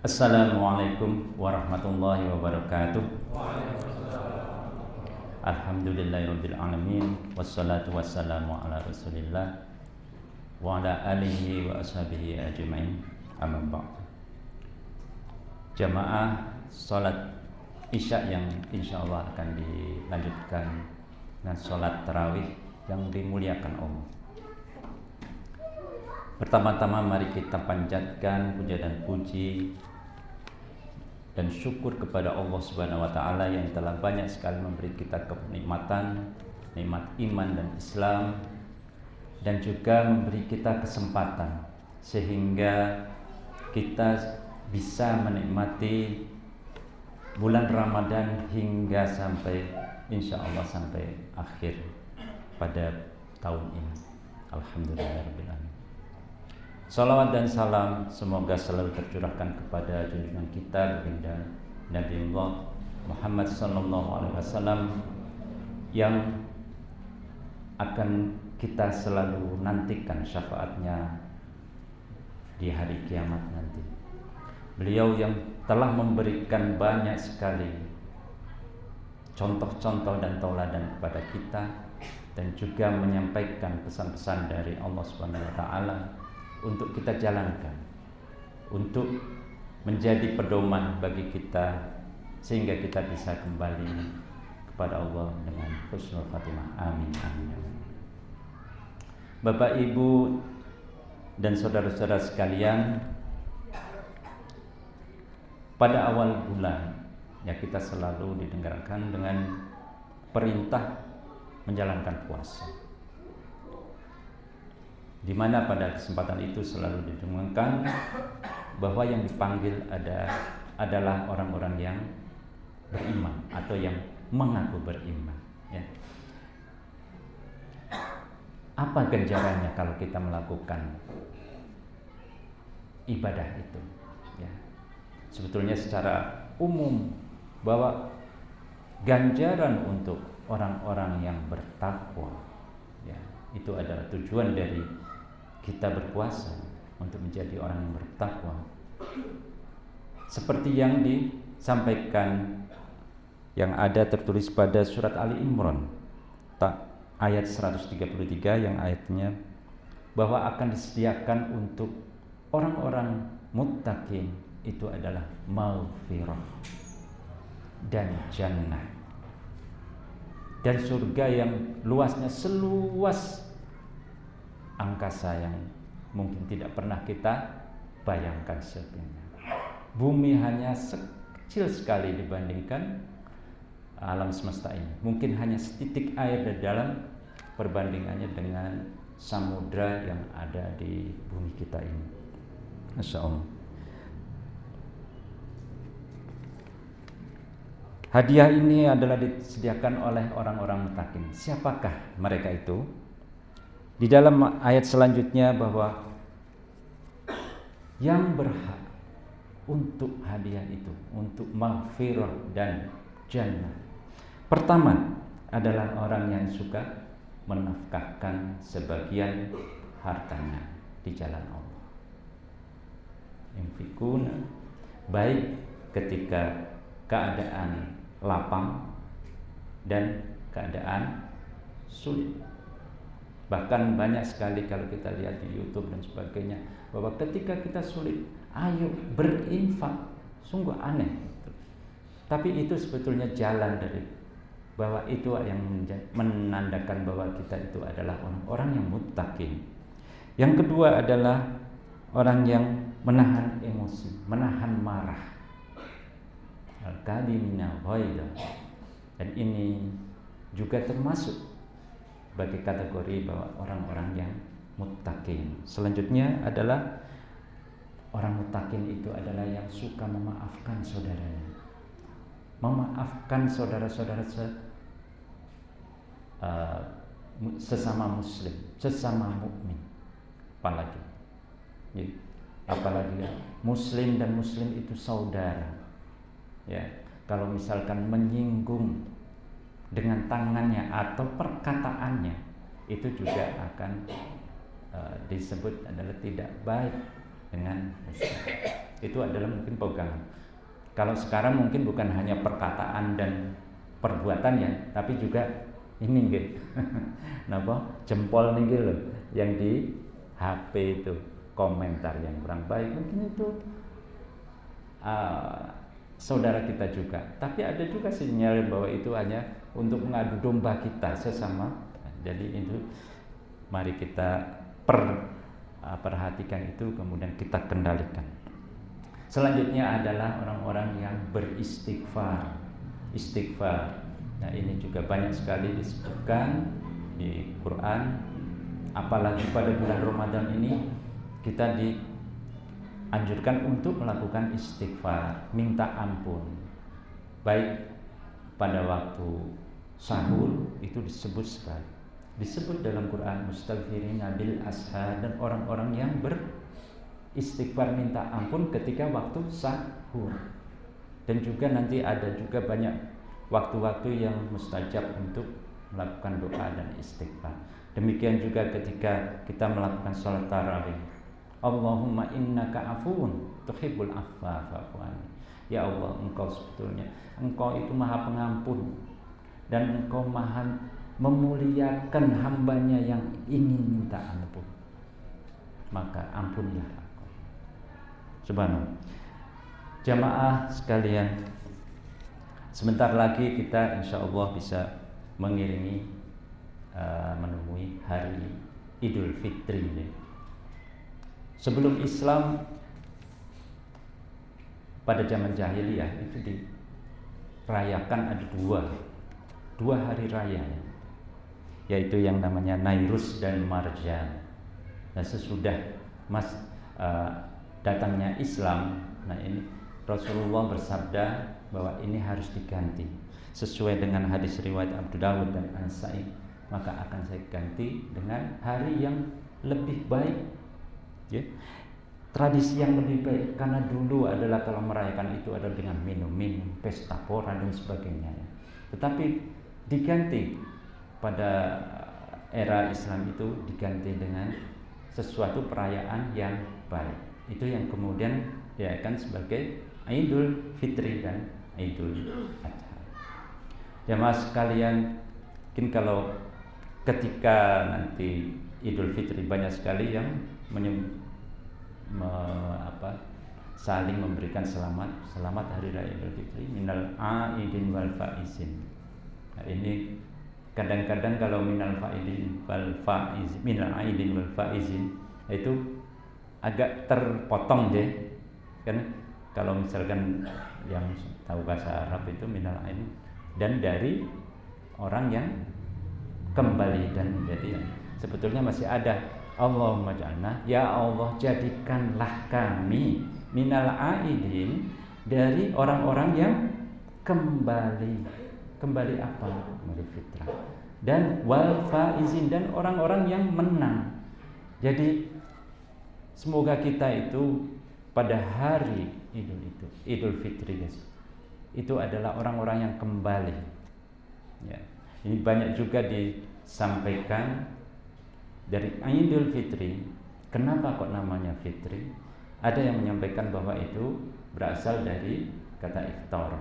Assalamualaikum warahmatullahi wabarakatuh. Alhamdulillahirabbil alamin wassalatu wassalamu ala Rasulillah wa ala alihi wa ashabihi ajmain. Amma ba'd. Jamaah salat Isya yang insyaallah akan dilanjutkan dengan salat tarawih yang dimuliakan Allah. Pertama-tama mari kita panjatkan puja dan puji dan syukur kepada Allah Subhanahu wa taala yang telah banyak sekali memberi kita kenikmatan, nikmat iman dan Islam, dan juga memberi kita kesempatan sehingga kita bisa menikmati bulan Ramadan hingga sampai insyaallah sampai akhir pada tahun ini. Alhamdulillahirabbil alamin. Salawat dan salam semoga selalu tercurahkan kepada junjungan kita baginda Nabiullah Muhammad sallallahu alaihi wasallam yang akan kita selalu nantikan syafaatnya di hari kiamat nanti. Beliau yang telah memberikan banyak sekali contoh-contoh dan tauladan kepada kita dan juga menyampaikan pesan-pesan dari Allah Subhanahu wa taala untuk kita jalankan, untuk menjadi pedoman bagi kita sehingga kita bisa kembali kepada Allah dengan husnul khatimah. Amin, amin. Bapak, Ibu dan saudara-saudara sekalian, pada awal bulan ya kita selalu didengarkan dengan perintah menjalankan puasa, di mana pada kesempatan itu selalu didengungkan bahwa yang dipanggil adalah orang-orang yang beriman atau yang mengaku beriman. Ya. Apa ganjarannya kalau kita melakukan ibadah itu? Ya. Sebetulnya secara umum bahwa ganjaran untuk orang-orang yang bertakwa, ya, itu adalah tujuan dari kita berpuasa untuk menjadi orang yang bertakwa. Seperti yang disampaikan yang ada tertulis pada surat Ali Imran ayat 133 yang ayatnya bahwa akan disediakan untuk orang-orang muttaqin itu adalah maghfirah dan jannah dan surga yang luasnya seluas angkasa yang mungkin tidak pernah kita bayangkan sebelumnya. Bumi hanya kecil sekali dibandingkan alam semesta ini. Mungkin hanya setitik air di dalam perbandingannya dengan samudra yang ada di bumi kita ini. Masya Allah. Hadiah ini adalah disediakan oleh orang-orang muttaqin. Siapakah mereka itu? Di dalam ayat selanjutnya bahwa yang berhak untuk hadiah itu, untuk maghfirah dan jannah, pertama adalah orang yang suka menafkahkan sebagian hartanya di jalan Allah. Infikuna, baik ketika keadaan lapang dan keadaan sulit. Bahkan banyak sekali kalau kita lihat di YouTube dan sebagainya bahwa ketika kita sulit, ayo berinfak, sungguh aneh. Tapi itu sebetulnya jalan dari bahwa itu yang menandakan bahwa kita itu adalah orang-orang yang muttaqin. Yang kedua adalah orang yang menahan emosi, menahan marah. Al-kadhimina al-ghaidha. Dan ini juga termasuk bagi kategori bahwa orang-orang yang muttaqin. Selanjutnya adalah orang muttaqin itu adalah yang suka memaafkan saudaranya, memaafkan saudara-saudara sesama muslim, sesama mukmin. Apalagi muslim dan muslim itu saudara. Ya, kalau misalkan menyinggung dengan tangannya atau perkataannya, itu juga akan disebut adalah tidak baik dengan muslim. Itu adalah mungkin pegangan. Kalau sekarang mungkin bukan hanya perkataan dan perbuatan ya, tapi juga ini gitu. Napa? Jempol nih gitu yang di HP itu, komentar yang kurang baik mungkin itu saudara kita juga. Tapi ada juga sinyal bahwa itu hanya untuk mengadu domba kita sesama. Jadi itu mari kita perhatikan itu, kemudian kita kendalikan. Selanjutnya adalah orang-orang yang beristighfar. Istighfar. Nah, ini juga banyak sekali disebutkan di Quran. Apalagi pada bulan Ramadan ini kita dianjurkan untuk melakukan istighfar, minta ampun. Baik pada waktu sahur itu disebut sekali. Disebut dalam Quran mustaghfirina bil ashar, dan orang-orang yang beristighfar minta ampun ketika waktu sahur. Dan juga nanti ada juga banyak waktu-waktu yang mustajab untuk melakukan doa dan istighfar. Demikian juga ketika kita melakukan sholat tarawih. Allahumma innaka afuun tuhibbul afwa fa'fu anni. Ya Allah, Engkau sebetulnya Engkau itu Maha Pengampun dan Engkau Maha memuliakan hambanya yang ingin minta ampun. Maka ampunilah aku. Subhanallah. Jamaah sekalian, sebentar lagi kita insya Allah bisa mengiringi menemui hari Idul Fitri ini. Sebelum Islam pada zaman jahiliyah itu dirayakan ada dua hari raya, yaitu yang namanya Nairus dan Marjan. Nah, sesudah datangnya Islam, nah ini Rasulullah bersabda bahwa ini harus diganti sesuai dengan hadis riwayat Abu Dawud dan An-Nasa'i, maka akan saya ganti dengan hari yang lebih baik, ya, tradisi yang lebih baik. Karena dulu adalah kalau merayakan itu adalah dengan minum-minum, pesta pora dan sebagainya, ya. Tetapi diganti pada era Islam itu diganti dengan sesuatu perayaan yang baik. Itu yang kemudian dirayakan sebagai Idul Fitri dan Idul Adha. Jamaah sekalian, mungkin kalau ketika nanti Idul Fitri banyak sekali yang saling memberikan selamat hari raya Idul Fitri, minal aidin wal faizin. Nah, ini kadang-kadang kalau minal aidin wal faizin itu agak terpotong deh, kan? Kalau misalkan yang tahu bahasa Arab itu minal aidin, dan dari orang yang kembali, dan jadi sebetulnya masih ada Allahumma ja'alna, ya Allah jadikanlah kami minal aidin, dari orang-orang yang kembali apa? Kembali fitrah. Dan wal faizin, dan orang-orang yang menang. Jadi semoga kita itu pada hari Idul Fitri, guys, itu adalah orang-orang yang kembali, ya. Ini banyak juga disampaikan dari Idul Fitri. Kenapa kok namanya Fitri? Ada yang menyampaikan bahwa itu berasal dari kata iftar,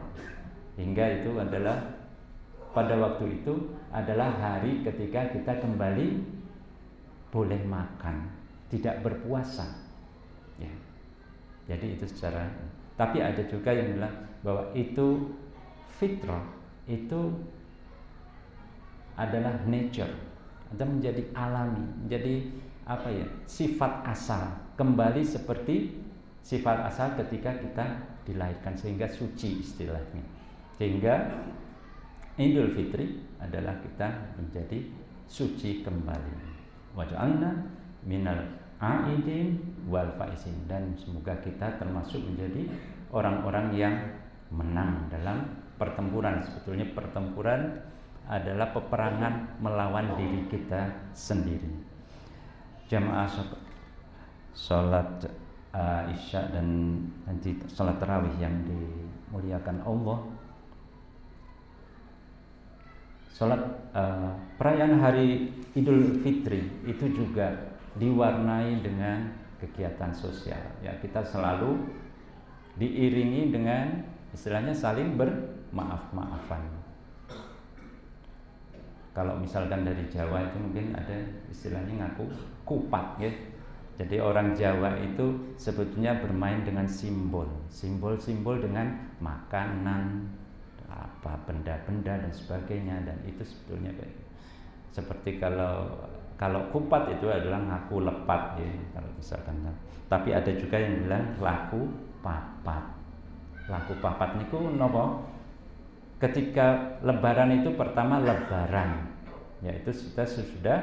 hingga itu adalah pada waktu itu adalah hari ketika kita kembali boleh makan, tidak berpuasa, ya. Jadi itu secara, tapi ada juga yang bilang bahwa itu fitrah, itu adalah nature, atau menjadi alami, menjadi apa ya, sifat asal, kembali seperti sifat asal ketika kita dilahirkan, sehingga suci istilahnya. Sehingga Idul Fitri adalah kita menjadi suci kembali. Waj'alna minal aidin wal faizin, dan semoga kita termasuk menjadi orang-orang yang menang dalam pertempuran. Sebetulnya pertempuran adalah peperangan melawan diri kita sendiri. Jamaah salat Isya dan nanti salat tarawih yang dimuliakan Allah, salat perayaan hari Idul Fitri itu juga diwarnai dengan kegiatan sosial, ya. Kita selalu diiringi dengan istilahnya saling bermaaf-maafan. Kalau misalkan dari Jawa itu mungkin ada istilahnya ngaku kupat ya. Jadi orang Jawa itu sebetulnya bermain dengan simbol-simbol dengan makanan, apa benda-benda dan sebagainya, dan itu sebetulnya seperti kalau kupat itu adalah ngaku lepat ya kalau misalkan. Tapi ada juga yang bilang laku papat. Laku papat niku nopo? Ketika lebaran itu pertama lebaran, yaitu kita sudah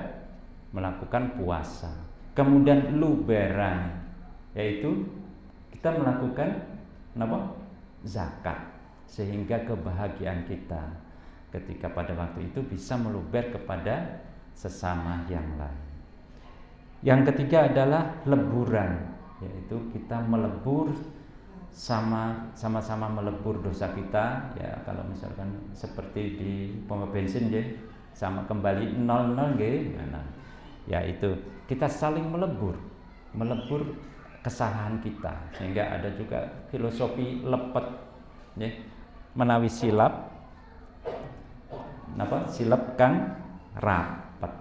melakukan puasa. Kemudian luberan, yaitu kita melakukan apa? Zakat, sehingga kebahagiaan kita ketika pada waktu itu bisa meluber kepada sesama yang lain. Yang ketiga adalah leburan, yaitu kita melebur sama-sama melebur dosa kita ya. Kalau misalkan seperti di pom bensin ya, sama kembali 00 nggih. Nah, yaitu kita saling melebur kesalahan kita, sehingga ada juga filosofi lepet ya, menawi silap napa silap kang rapet.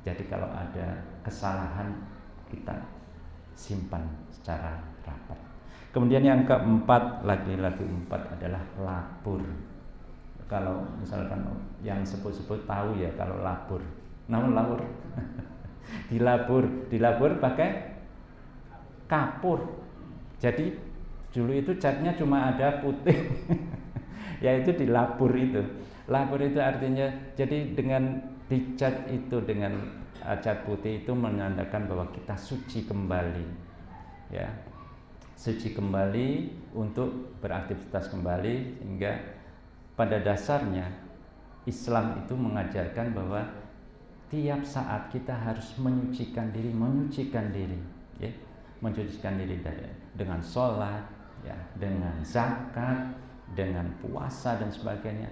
Jadi kalau ada kesalahan kita simpan secara rapat. Kemudian yang keempat, lagi-lagi empat adalah labur. Kalau misalkan yang sebut-sebut tahu ya kalau labur. Namun labur dilabur pakai kapur. Jadi dulu itu catnya cuma ada putih yaitu dilabur itu. Labur itu artinya jadi dengan dicat itu dengan cat putih itu menandakan bahwa kita suci kembali ya, suci kembali untuk beraktivitas kembali. Sehingga pada dasarnya Islam itu mengajarkan bahwa tiap saat kita harus menyucikan diri ya, menyucikan diri dengan sholat ya, dengan zakat, dengan puasa dan sebagainya.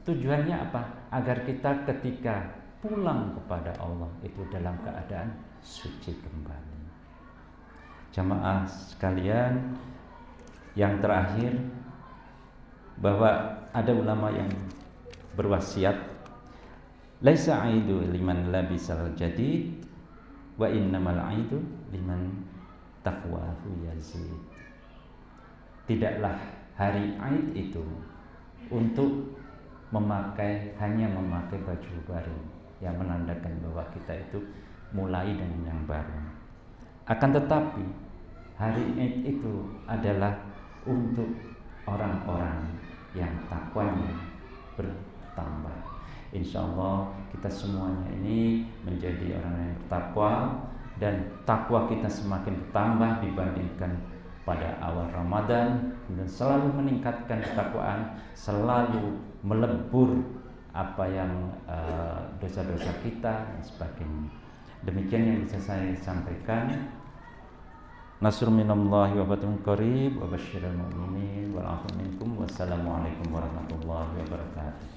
Tujuannya apa? Agar kita ketika pulang kepada Allah itu dalam keadaan suci kembali. Jamaah sekalian, yang terakhir bahwa ada ulama yang berwasiat, laisa aidu liman labisal jadid wa innamal aidu liman taqwahu yazid. Tidaklah hari Aid itu untuk hanya memakai baju baru yang menandakan bahwa kita itu mulai dengan yang baru. Akan tetapi hari Id itu adalah untuk orang-orang yang takwanya bertambah. Insya Allah kita semuanya ini menjadi orang yang bertakwa, dan takwa kita semakin bertambah dibandingkan pada awal Ramadan, dan selalu meningkatkan ketakwaan, selalu melebur apa yang dosa-dosa kita dan sebagainya. Demikian yang bisa saya sampaikan. Nasrun minallahi wa fathun qarib wa basyiril mu'minin wal 'afwu minkum. Wassalamualaikum warahmatullahi wabarakatuh.